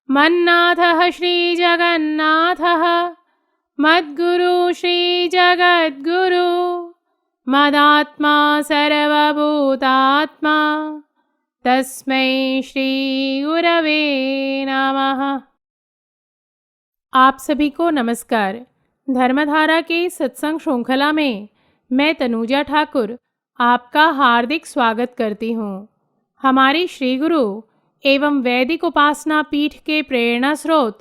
मन्नाथः श्रीजगन्नाथः मद्गुरु श्रीजगद्गुरु मदात्मा सर्वभूतात्मा तस्मै श्री गुरवे नमः। आप सभी को नमस्कार। धर्मधारा के सत्संग श्रृंखला में मैं तनुजा ठाकुर आपका हार्दिक स्वागत करती हूँ। हमारी श्री गुरु एवं वैदिक उपासना पीठ के प्रेरणा स्रोत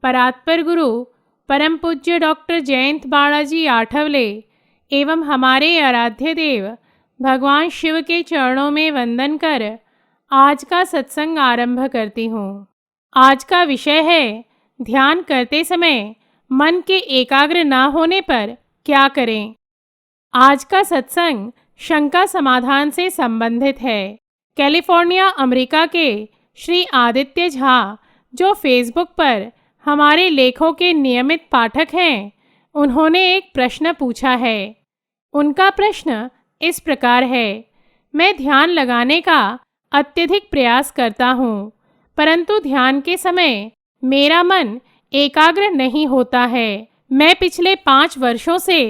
परात्पर गुरु परम पूज्य डॉक्टर जयंत बालाजी आठवले एवं हमारे आराध्य देव भगवान शिव के चरणों में वंदन कर आज का सत्संग आरंभ करती हूँ। आज का विषय है ध्यान करते समय मन के एकाग्र ना होने पर क्या करें। आज का सत्संग शंका समाधान से संबंधित है। कैलिफोर्निया अमेरिका के श्री आदित्य झा, जो फेसबुक पर हमारे लेखों के नियमित पाठक हैं, उन्होंने एक प्रश्न पूछा है। उनका प्रश्न इस प्रकार है, मैं ध्यान लगाने का अत्यधिक प्रयास करता हूँ, परंतु ध्यान के समय मेरा मन एकाग्र नहीं होता है। मैं पिछले 5 वर्षों से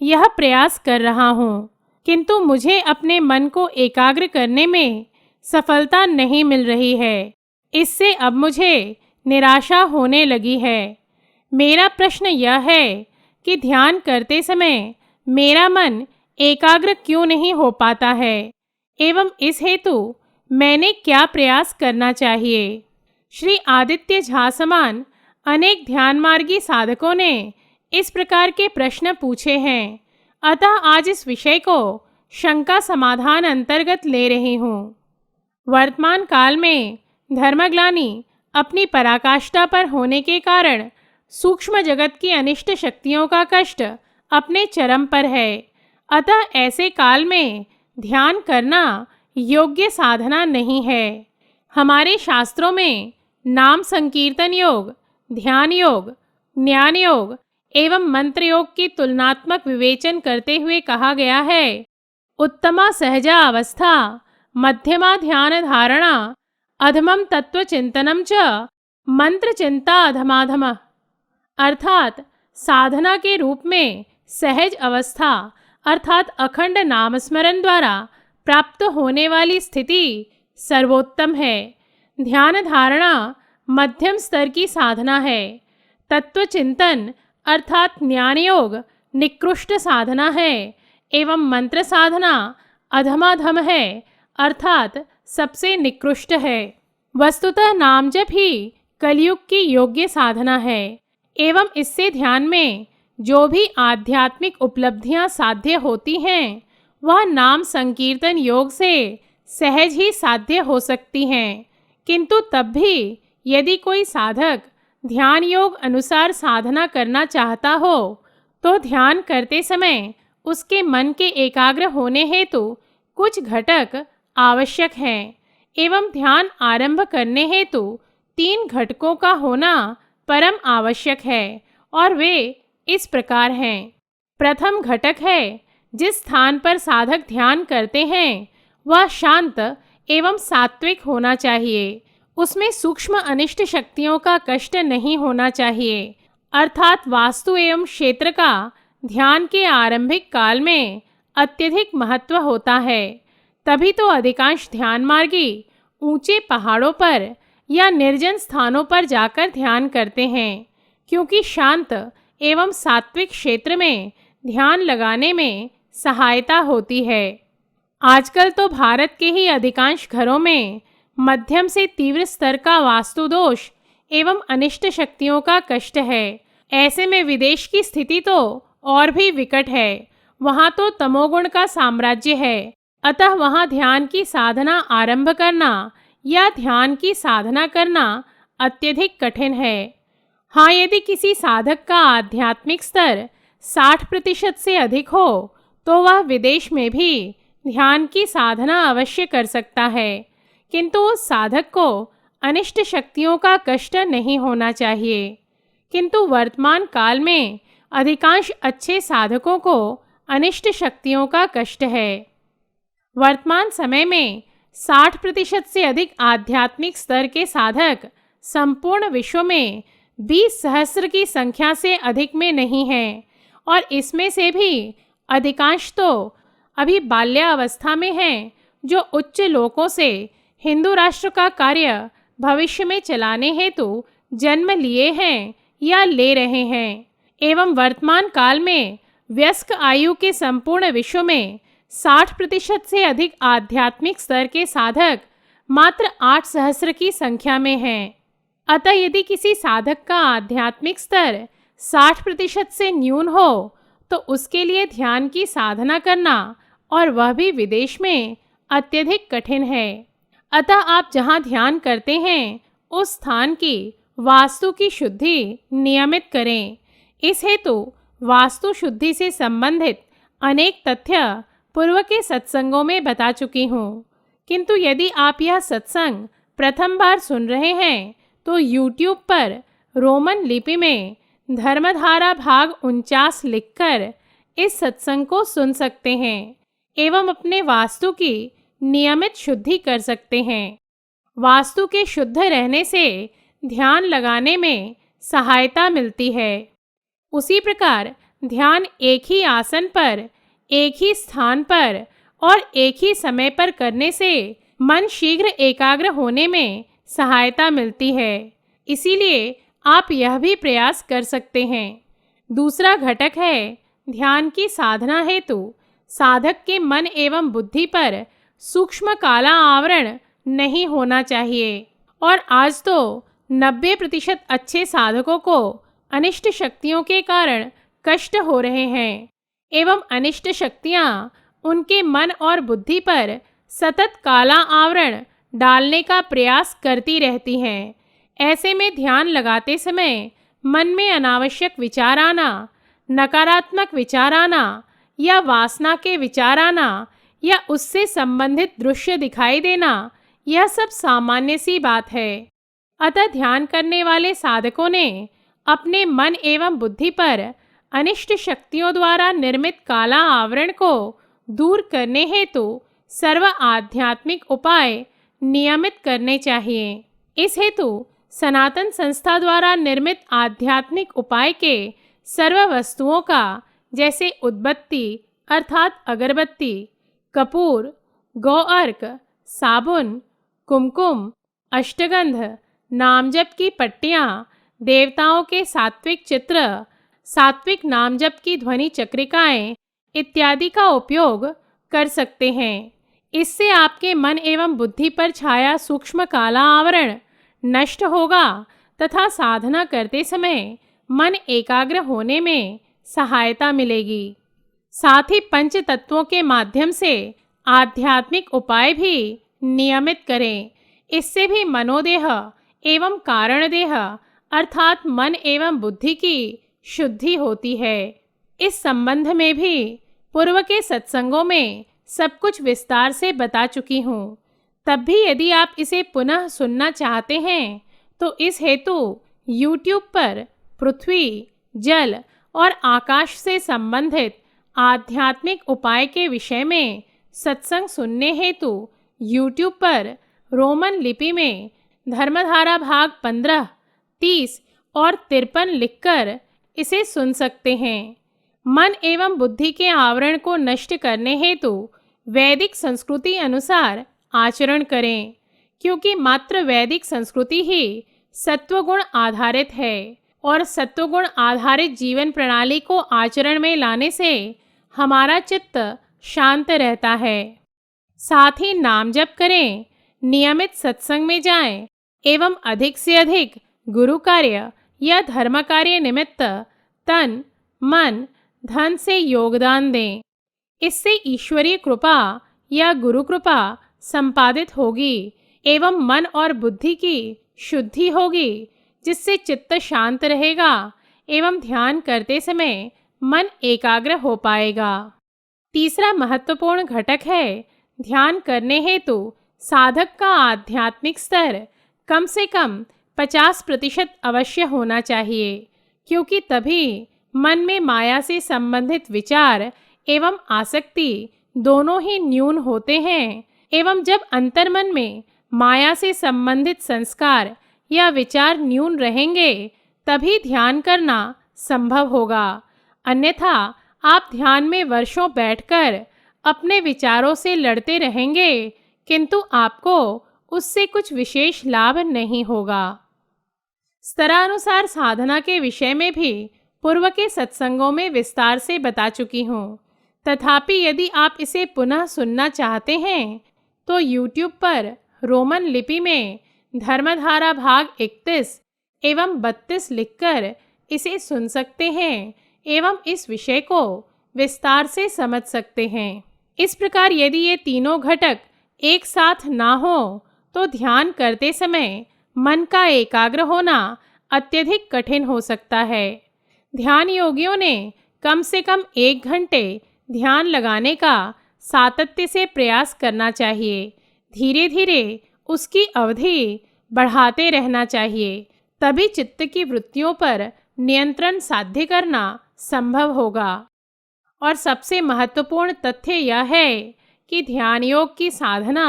यह प्रयास कर रहा हूँ, किंतु मुझे अपने मन को एकाग्र करने में सफलता नहीं मिल रही है। इससे अब मुझे निराशा होने लगी है। मेरा प्रश्न यह है कि ध्यान करते समय मेरा मन एकाग्र क्यों नहीं हो पाता है एवं इस हेतु मैंने क्या प्रयास करना चाहिए। श्री आदित्य झा समान अनेक ध्यानमार्गी साधकों ने इस प्रकार के प्रश्न पूछे हैं, अतः आज इस विषय को शंका समाधान अंतर्गत ले रही हूँ। वर्तमान काल में धर्मग्लानि अपनी पराकाष्ठा पर होने के कारण सूक्ष्म जगत की अनिष्ट शक्तियों का कष्ट अपने चरम पर है। अतः ऐसे काल में ध्यान करना योग्य साधना नहीं है। हमारे शास्त्रों में नाम संकीर्तन योग, ध्यान योग, ज्ञान योग एवं मंत्र योग की तुलनात्मक विवेचन करते हुए कहा गया है, उत्तमा सहजा अवस्था, मध्यमा ध्यान धारणा, अधमम तत्व चिंतनम च मंत्र चिंता अधमाधम। अर्थात साधना के रूप में सहज अवस्था अर्थात अखंड नामस्मरण द्वारा प्राप्त होने वाली स्थिति सर्वोत्तम है। ध्यान धारणा मध्यम स्तर की साधना है। तत्व चिंतन अर्थात ज्ञान योग निकृष्ट साधना है एवं मंत्र साधना अधमाधम है अर्थात सबसे निकृष्ट है। वस्तुतः नाम जप ही कलयुग की योग्य साधना है एवं इससे ध्यान में जो भी आध्यात्मिक उपलब्धियां साध्य होती हैं, वह नाम संकीर्तन योग से सहज ही साध्य हो सकती हैं। किंतु तब भी यदि कोई साधक ध्यान योग अनुसार साधना करना चाहता हो, तो ध्यान करते समय उसके मन के एकाग्र होने हेतु कुछ घटक आवश्यक हैं एवं ध्यान आरंभ करने हेतु 3 घटकों का होना परम आवश्यक है और वे इस प्रकार हैं। प्रथम घटक है, जिस स्थान पर साधक ध्यान करते हैं वह शांत एवं सात्विक होना चाहिए। उसमें सूक्ष्म अनिष्ट शक्तियों का कष्ट नहीं होना चाहिए। अर्थात वास्तु एवं क्षेत्र का ध्यान के आरंभिक काल में अत्यधिक महत्व होता है। तभी तो अधिकांश ध्यान मार्गी ऊंचे पहाड़ों पर या निर्जन स्थानों पर जाकर ध्यान करते हैं, क्योंकि शांत एवं सात्विक क्षेत्र में ध्यान लगाने में सहायता होती है। आजकल तो भारत के ही अधिकांश घरों में मध्यम से तीव्र स्तर का वास्तु दोष एवं अनिष्ट शक्तियों का कष्ट है। ऐसे में विदेश की स्थिति तो और भी विकट है। वहाँ तो तमोगुण का साम्राज्य है। अतः वहाँ ध्यान की साधना आरंभ करना या ध्यान की साधना करना अत्यधिक कठिन है। हाँ, यदि किसी साधक का आध्यात्मिक स्तर 60% से अधिक हो तो वह विदेश में भी ध्यान की साधना अवश्य कर सकता है, किंतु उस साधक को अनिष्ट शक्तियों का कष्ट नहीं होना चाहिए। किंतु वर्तमान काल में अधिकांश अच्छे साधकों को अनिष्ट शक्तियों का कष्ट है। वर्तमान समय में 60% से अधिक आध्यात्मिक स्तर के साधक संपूर्ण विश्व में 20 सहस्र की संख्या से अधिक में नहीं हैं, और इसमें से भी अधिकांश तो अभी बाल्यावस्था में हैं, जो उच्च लोकों से हिंदू राष्ट्र का कार्य भविष्य में चलाने हेतु जन्म लिए हैं या ले रहे हैं। एवं वर्तमान काल में वयस्क आयु के संपूर्ण विश्व में 60% से अधिक आध्यात्मिक स्तर के साधक मात्र 8 सहस्र की संख्या में हैं। अतः यदि किसी साधक का आध्यात्मिक स्तर 60% से न्यून हो तो उसके लिए ध्यान की साधना करना, और वह भी विदेश में, अत्यधिक कठिन है। अतः आप जहाँ ध्यान करते हैं उस स्थान की वास्तु की शुद्धि नियमित करें। इस हेतु वास्तु शुद्धि से संबंधित अनेक तथ्य पूर्व के सत्संगों में बता चुकी हूँ, किंतु यदि आप यह सत्संग प्रथम बार सुन रहे हैं तो YouTube पर रोमन लिपि में धर्मधारा भाग 49 लिखकर इस सत्संग को सुन सकते हैं एवं अपने वास्तु की नियमित शुद्धि कर सकते हैं। वास्तु के शुद्ध रहने से ध्यान लगाने में सहायता मिलती है। उसी प्रकार ध्यान एक ही आसन पर, एक ही स्थान पर और एक ही समय पर करने से मन शीघ्र एकाग्र होने में सहायता मिलती है। इसीलिए आप यह भी प्रयास कर सकते हैं। दूसरा घटक है ध्यान की साधना हेतु साधक के मन एवं बुद्धि पर सूक्ष्म काला आवरण नहीं होना चाहिए। और आज तो 90% अच्छे साधकों को अनिष्ट शक्तियों के कारण कष्ट हो रहे हैं एवं अनिष्ट शक्तियाँ उनके मन और बुद्धि पर सतत काला आवरण डालने का प्रयास करती रहती हैं। ऐसे में ध्यान लगाते समय मन में अनावश्यक विचार आना, नकारात्मक विचार आना या वासना के विचार आना या उससे संबंधित दृश्य दिखाई देना, यह सब सामान्य सी बात है। अतः ध्यान करने वाले साधकों ने अपने मन एवं बुद्धि पर अनिष्ट शक्तियों द्वारा निर्मित काला आवरण को दूर करने हेतु सर्व आध्यात्मिक उपाय नियमित करने चाहिए। इस हेतु सनातन संस्था द्वारा निर्मित आध्यात्मिक उपाय के सर्व वस्तुओं का, जैसे उद्बत्ती अर्थात अगरबत्ती, कपूर, गौ अर्क, साबुन, कुमकुम, अष्टगंध, नामजप की पट्टियाँ, देवताओं के सात्विक चित्र, सात्विक नामजप की ध्वनि चक्रिकाएँ इत्यादि का उपयोग कर सकते हैं। इससे आपके मन एवं बुद्धि पर छाया सूक्ष्म काला आवरण नष्ट होगा तथा साधना करते समय मन एकाग्र होने में सहायता मिलेगी। साथ ही पंच तत्वों के माध्यम से आध्यात्मिक उपाय भी नियमित करें। इससे भी मनोदेह एवं कारण देह अर्थात मन एवं बुद्धि की शुद्धि होती है। इस संबंध में भी पूर्व के सत्संगों में सब कुछ विस्तार से बता चुकी हूँ। तब भी यदि आप इसे पुनः सुनना चाहते हैं तो इस हेतु YouTube पर पृथ्वी, जल और आकाश से संबंधित आध्यात्मिक उपाय के विषय में सत्संग सुनने हेतु YouTube पर रोमन लिपि में धर्मधारा भाग 15, 30 और 53 लिखकर इसे सुन सकते हैं। मन एवं बुद्धि के आवरण को नष्ट करने हेतु वैदिक संस्कृति अनुसार आचरण करें, क्योंकि मात्र वैदिक संस्कृति ही सत्वगुण आधारित है और सत्वगुण आधारित जीवन प्रणाली को आचरण में लाने से हमारा चित्त शांत रहता है। साथ ही नाम जप करें, नियमित सत्संग में जाएं एवं अधिक से अधिक गुरु कार्य या धर्म कार्य निमित्त तन, मन, धन से योगदान दें। इससे ईश्वरीय कृपा या गुरु कृपा संपादित होगी एवं मन और बुद्धि की शुद्धि होगी, जिससे चित्त शांत रहेगा एवं ध्यान करते समय मन एकाग्र हो पाएगा। तीसरा महत्वपूर्ण घटक है ध्यान करने हेतु साधक का आध्यात्मिक स्तर कम से कम 50% अवश्य होना चाहिए, क्योंकि तभी मन में माया से संबंधित विचार एवं आसक्ति दोनों ही न्यून होते हैं एवं जब अंतर्मन में माया से संबंधित संस्कार या विचार न्यून रहेंगे तभी ध्यान करना संभव होगा। अन्यथा आप ध्यान में वर्षों बैठकर अपने विचारों से लड़ते रहेंगे, किंतु आपको उससे कुछ विशेष लाभ नहीं होगा। स्तरानुसार साधना के विषय में भी पूर्व के सत्संगों में विस्तार से बता चुकी हूँ। तथापि यदि आप इसे पुनः सुनना चाहते हैं तो YouTube पर रोमन लिपि में धर्मधारा भाग 31 एवं 32 लिखकर इसे सुन सकते हैं एवं इस विषय को विस्तार से समझ सकते हैं। इस प्रकार यदि ये तीनों घटक एक साथ ना हो तो ध्यान करते समय मन का एकाग्र होना अत्यधिक कठिन हो सकता है। ध्यान योगियों ने कम से कम 1 घंटे ध्यान लगाने का सातत्य से प्रयास करना चाहिए। धीरे धीरे उसकी अवधि बढ़ाते रहना चाहिए, तभी चित्त की वृत्तियों पर नियंत्रण साध्य करना संभव होगा। और सबसे महत्वपूर्ण तथ्य यह है कि ध्यान योग की साधना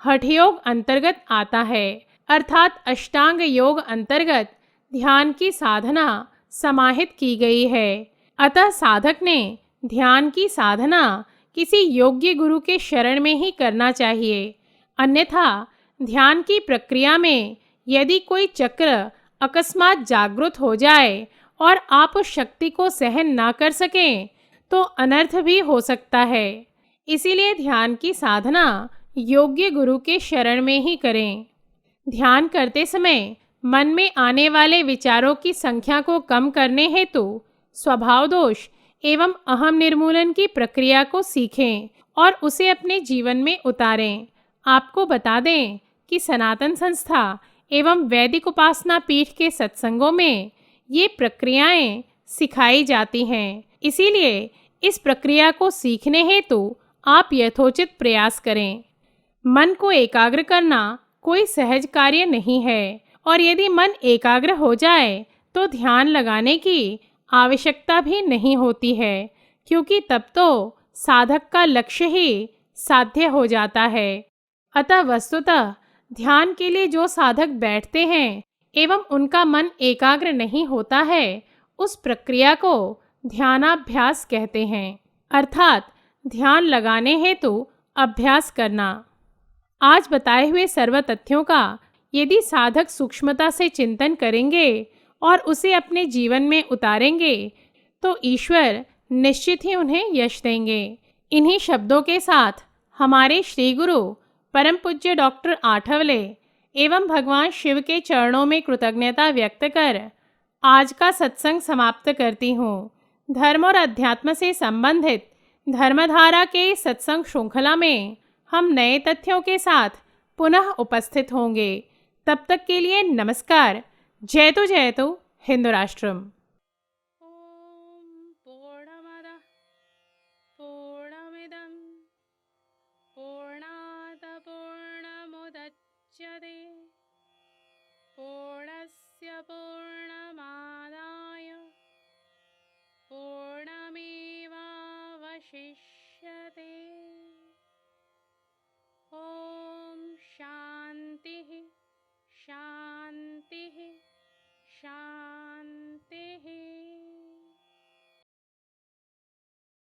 हठ योग अंतर्गत आता है, अर्थात अष्टांग योग अंतर्गत ध्यान की साधना समाहित की गई है। अतः साधक ने ध्यान की साधना किसी योग्य गुरु के शरण में ही करना चाहिए। अन्यथा ध्यान की प्रक्रिया में यदि कोई चक्र अकस्मात जागृत हो जाए और आप उस शक्ति को सहन ना कर सकें तो अनर्थ भी हो सकता है। इसीलिए ध्यान की साधना योग्य गुरु के शरण में ही करें। ध्यान करते समय मन में आने वाले विचारों की संख्या को कम करने हेतु स्वभाव दोष एवं अहम निर्मूलन की प्रक्रिया को सीखें और उसे अपने जीवन में उतारें। आपको बता दें कि सनातन संस्था एवं वैदिक उपासना पीठ के सत्संगों में ये प्रक्रियाएं सिखाई जाती हैं। इसीलिए इस प्रक्रिया को सीखने हेतु आप यथोचित प्रयास करें। मन को एकाग्र करना कोई सहज कार्य नहीं है और यदि मन एकाग्र हो जाए तो ध्यान लगाने की आवश्यकता भी नहीं होती है, क्योंकि तब तो साधक का लक्ष्य ही साध्य हो जाता है। अतः वस्तुतः ध्यान के लिए जो साधक बैठते हैं एवं उनका मन एकाग्र नहीं होता है, उस प्रक्रिया को ध्यानाभ्यास कहते हैं, अर्थात ध्यान लगाने हेतु अभ्यास करना। आज बताए हुए सर्व तथ्यों का यदि साधक सूक्ष्मता से चिंतन करेंगे और उसे अपने जीवन में उतारेंगे तो ईश्वर निश्चित ही उन्हें यश देंगे। इन्हीं शब्दों के साथ हमारे श्री गुरु परम पूज्य डॉक्टर आठवले एवं भगवान शिव के चरणों में कृतज्ञता व्यक्त कर आज का सत्संग समाप्त करती हूँ। धर्म और अध्यात्म से संबंधित धर्मधारा के सत्संग श्रृंखला में हम नए तथ्यों के साथ पुनः उपस्थित होंगे। तब तक के लिए नमस्कार। जय तो हिंदू राष्ट्रम।